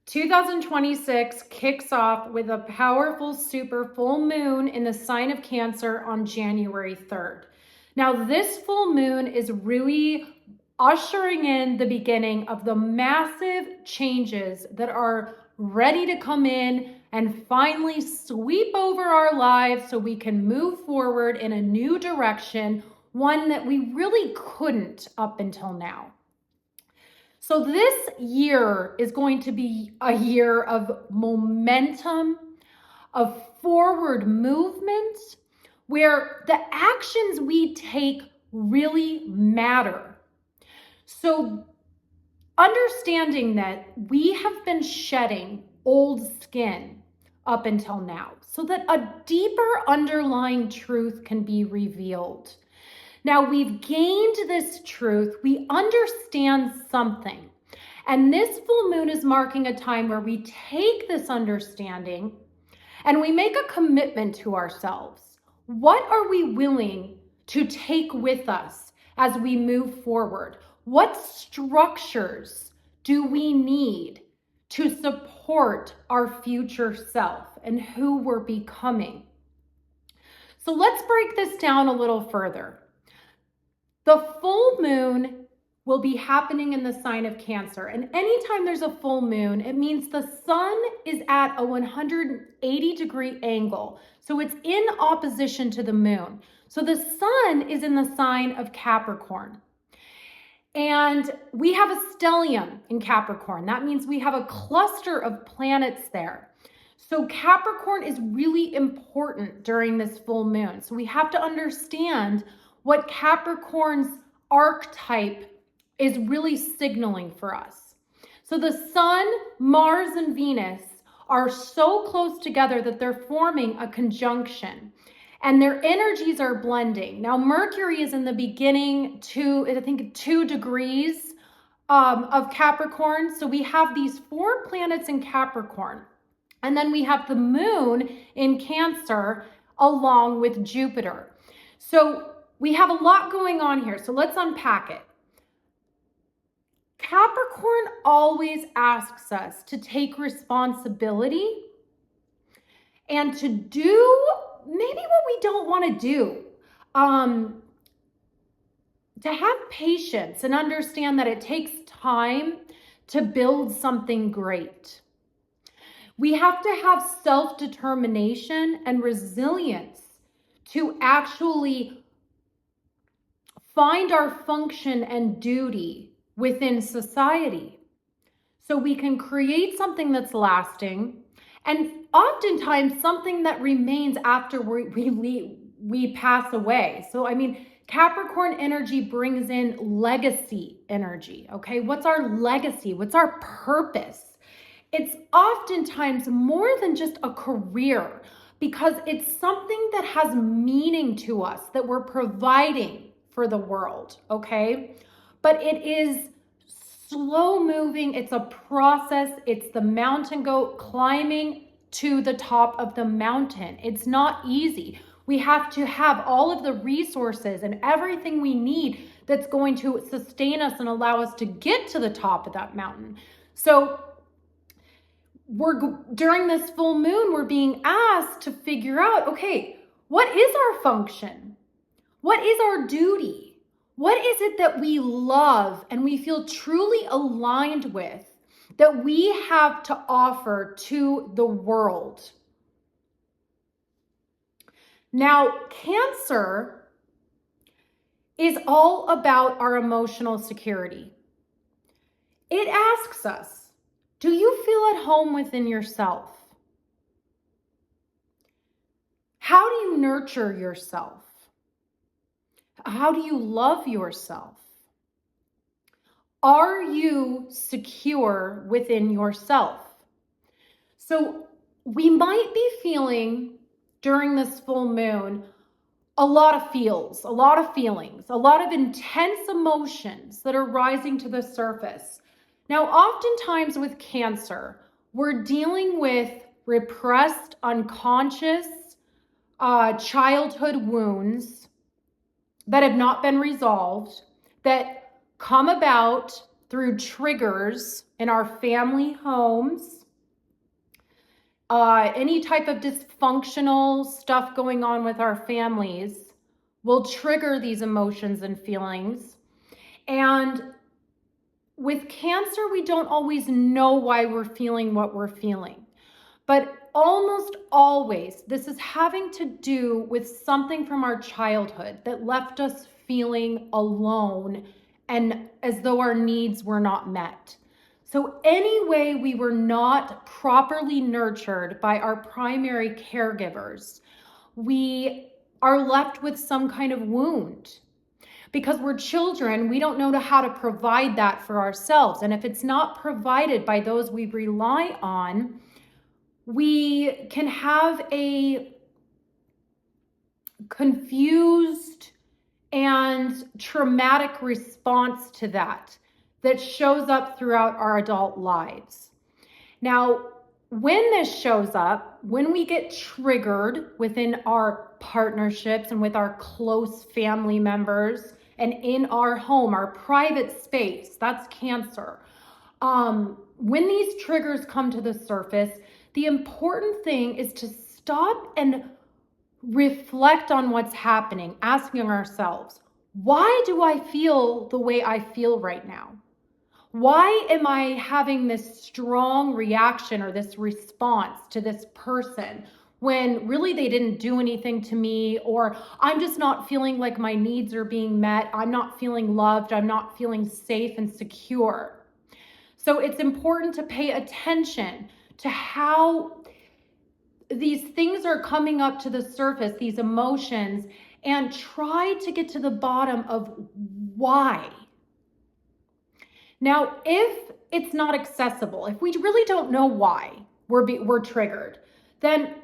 2026 kicks off with a powerful super full moon in the sign of Cancer on January 3rd. Now, this full moon is really ushering in the beginning of the massive changes that are ready to come in and finally sweep over our lives so we can move forward in a new direction, one that we really couldn't up until now. So this year is going to be a year of momentum, of forward movement, where the actions we take really matter. So understanding that we have been shedding old skin up until now so that a deeper underlying truth can be revealed. Now we've gained this truth, we understand something. And this full moon is marking a time where we take this understanding and we make a commitment to ourselves. What are we willing to take with us as we move forward? What structures do we need to support our future self and who we're becoming? So let's break this down a little further. The full moon will be happening in the sign of Cancer. And anytime there's a full moon, it means the sun is at a 180-degree angle. So it's in opposition to the moon. So the sun is in the sign of Capricorn. And we have a stellium in Capricorn. That means we have a cluster of planets there. So Capricorn is really important during this full moon. So we have to understand what Capricorn's archetype is really signaling for us. So the sun, Mars, and Venus are so close together that they're forming a conjunction and their energies are blending. Now, Mercury is in the beginning I think 2 degrees of Capricorn. So we have these 4 planets in Capricorn. And then we have the moon in Cancer along with Jupiter. So we have a lot going on here, so let's unpack it. Capricorn always asks us to take responsibility and to do maybe what we don't want to do. To have patience and understand that it takes time to build something great. We have to have self-determination and resilience to actually find our function and duty within society so we can create something that's lasting and oftentimes something that remains after we pass away. So, Capricorn energy brings in legacy energy, okay? What's our legacy? What's our purpose? It's oftentimes more than just a career because it's something that has meaning to us that we're providing for the world, okay? But it is slow moving. It's a process. It's the mountain goat climbing to the top of the mountain. It's not easy. We have to have all of the resources and everything we need that's going to sustain us and allow us to get to the top of that mountain. So during this full moon, we're being asked to figure out, okay, what is our function? What is our duty? What is it that we love and we feel truly aligned with that we have to offer to the world? Now, Cancer is all about our emotional security. It asks us, do you feel at home within yourself? How do you nurture yourself? How do you love yourself? Are you secure within yourself? So we might be feeling during this full moon a lot of feelings, a lot of intense emotions that are rising to the surface. Now, oftentimes with Cancer, we're dealing with repressed, unconscious childhood wounds that have not been resolved, that come about through triggers in our family homes, any type of dysfunctional stuff going on with our families will trigger these emotions and feelings. And with Cancer, we don't always know why we're feeling what we're feeling. But almost always, this is having to do with something from our childhood that left us feeling alone and as though our needs were not met. So any way we were not properly nurtured by our primary caregivers, we are left with some kind of wound. Because we're children, we don't know how to provide that for ourselves. And if it's not provided by those we rely on, we can have a confused and traumatic response to that shows up throughout our adult lives. Now, when this shows up, when we get triggered within our partnerships and with our close family members and in our home, our private space, that's Cancer. When these triggers come to the surface, the important thing is to stop and reflect on what's happening, asking ourselves, why do I feel the way I feel right now? Why am I having this strong reaction or this response to this person when really they didn't do anything to me, or I'm just not feeling like my needs are being met, I'm not feeling loved, I'm not feeling safe and secure. So it's important to pay attention to how these things are coming up to the surface, these emotions, and try to get to the bottom of why. Now, if it's not accessible, if we really don't know why we're triggered, then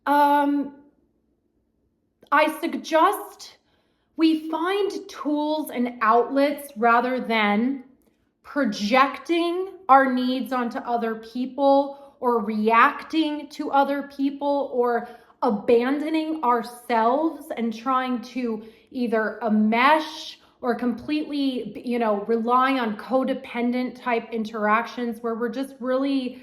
I suggest we find tools and outlets rather than projecting our needs onto other people or reacting to other people or abandoning ourselves and trying to either enmesh or completely, rely on codependent type interactions where we're just really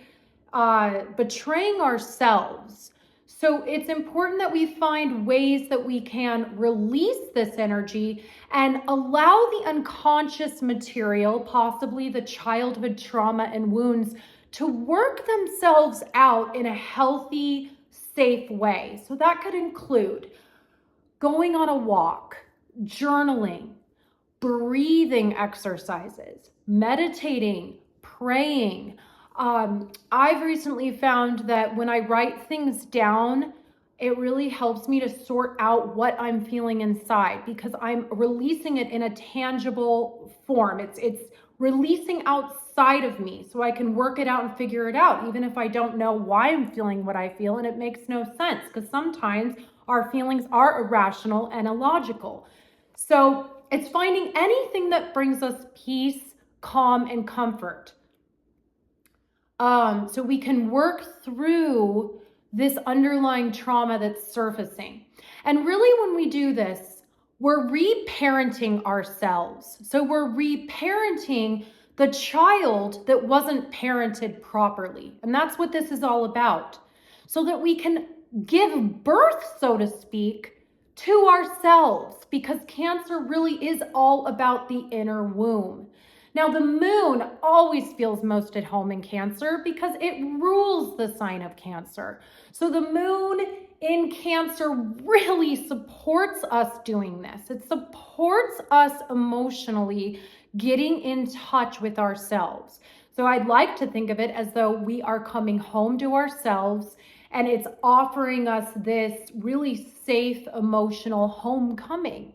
betraying ourselves. So it's important that we find ways that we can release this energy and allow the unconscious material, possibly the childhood trauma and wounds, to work themselves out in a healthy, safe way. So that could include going on a walk, journaling, breathing exercises, meditating, praying. I've recently found that when I write things down, it really helps me to sort out what I'm feeling inside because I'm releasing it in a tangible form. It's releasing outside of me so I can work it out and figure it out, even if I don't know why I'm feeling what I feel and it makes no sense because sometimes our feelings are irrational and illogical. So it's finding anything that brings us peace, calm, and comfort. So we can work through this underlying trauma that's surfacing. And really when we do this, we're reparenting ourselves. So we're reparenting the child that wasn't parented properly. And that's what this is all about. So that we can give birth, so to speak, to ourselves, because Cancer really is all about the inner womb. Now, the moon always feels most at home in Cancer because it rules the sign of Cancer. So the moon in Cancer really supports us doing this. It supports us emotionally getting in touch with ourselves. So I'd like to think of it as though we are coming home to ourselves and it's offering us this really safe emotional homecoming.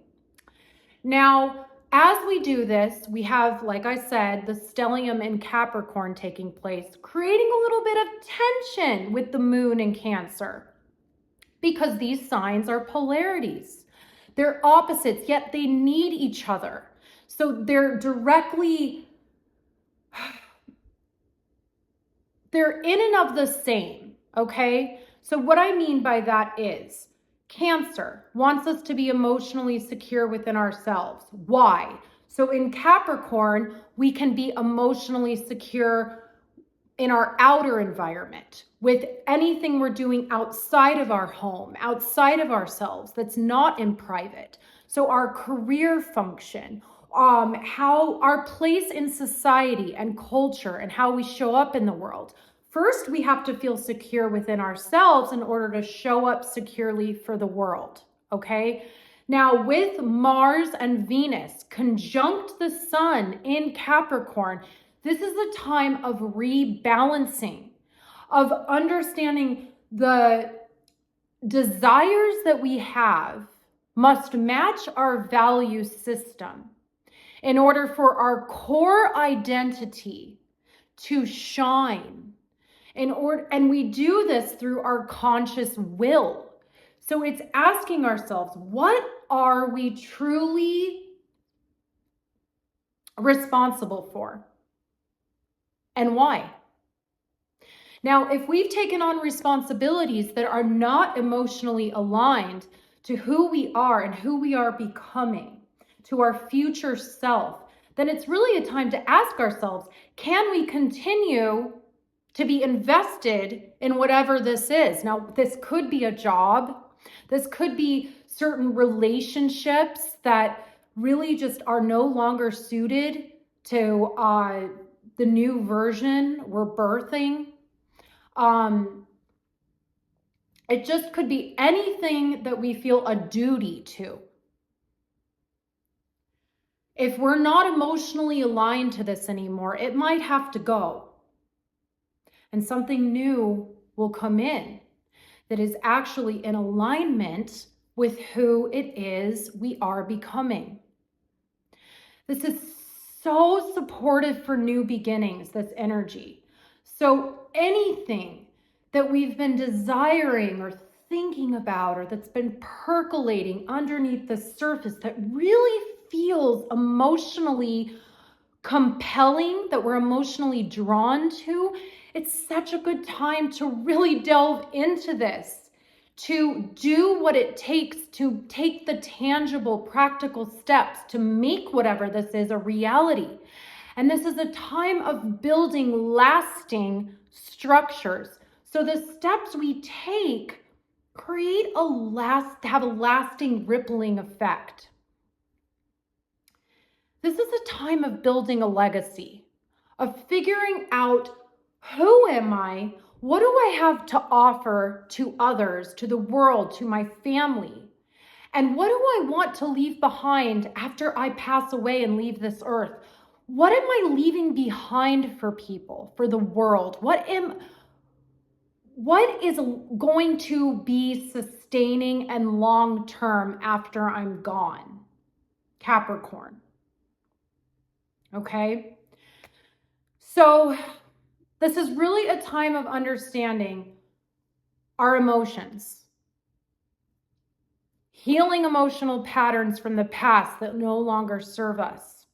Now, as we do this, we have, like I said, the stellium in Capricorn taking place, creating a little bit of tension with the moon in Cancer because these signs are polarities. They're opposites, yet they need each other. So they're in and of the same, okay? So what I mean by that is Cancer wants us to be emotionally secure within ourselves. Why? So in Capricorn, we can be emotionally secure in our outer environment with anything we're doing outside of our home, outside of ourselves, that's not in private. So our career function, how our place in society and culture and how we show up in the world. First, we have to feel secure within ourselves in order to show up securely for the world, okay? Now, with Mars and Venus conjunct the sun in Capricorn, this is a time of rebalancing, of understanding the desires that we have must match our value system in order for our core identity to shine. And we do this through our conscious will. So it's asking ourselves, what are we truly responsible for? And why? Now, if we've taken on responsibilities that are not emotionally aligned to who we are and who we are becoming, to our future self, then it's really a time to ask ourselves, can we continue to be invested in whatever this is? Now, this could be a job. This could be certain relationships that really just are no longer suited to the new version we're birthing. It just could be anything that we feel a duty to. If we're not emotionally aligned to this anymore, it might have to go. And something new will come in that is actually in alignment with who it is we are becoming. This is so supportive for new beginnings, this energy. So anything that we've been desiring or thinking about, or that's been percolating underneath the surface that really feels emotionally compelling, that we're emotionally drawn to, it's such a good time to really delve into this, to do what it takes to take the tangible, practical steps to make whatever this is a reality. And this is a time of building lasting structures. So the steps we take have a lasting rippling effect. This is a time of building a legacy, of figuring out, who am I? What do I have to offer to others, to the world, to my family? And what do I want to leave behind after I pass away and leave this earth? What am I leaving behind for people, for the world? What is going to be sustaining and long-term after I'm gone? Capricorn. Okay? So this is really a time of understanding our emotions, healing emotional patterns from the past that no longer serve us,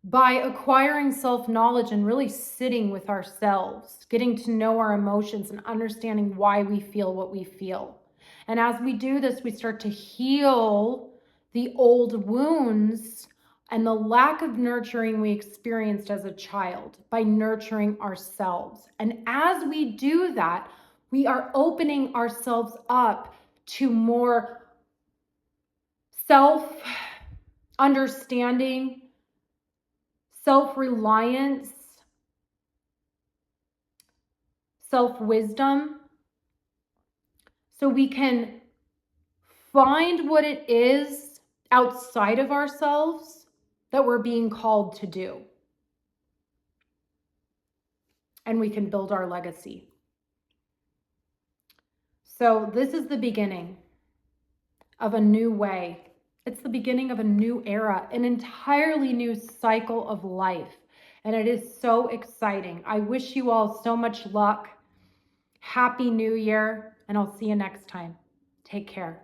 by acquiring self-knowledge and really sitting with ourselves, getting to know our emotions and understanding why we feel what we feel. And as we do this, we start to heal the old wounds and the lack of nurturing we experienced as a child by nurturing ourselves. And as we do that, we are opening ourselves up to more self-understanding, self-reliance, self-wisdom, so we can find what it is outside of ourselves that we're being called to do. And we can build our legacy. So this is the beginning of a new way. It's the beginning of a new era, an entirely new cycle of life. And it is so exciting. I wish you all so much luck. Happy New Year, and I'll see you next time. Take care.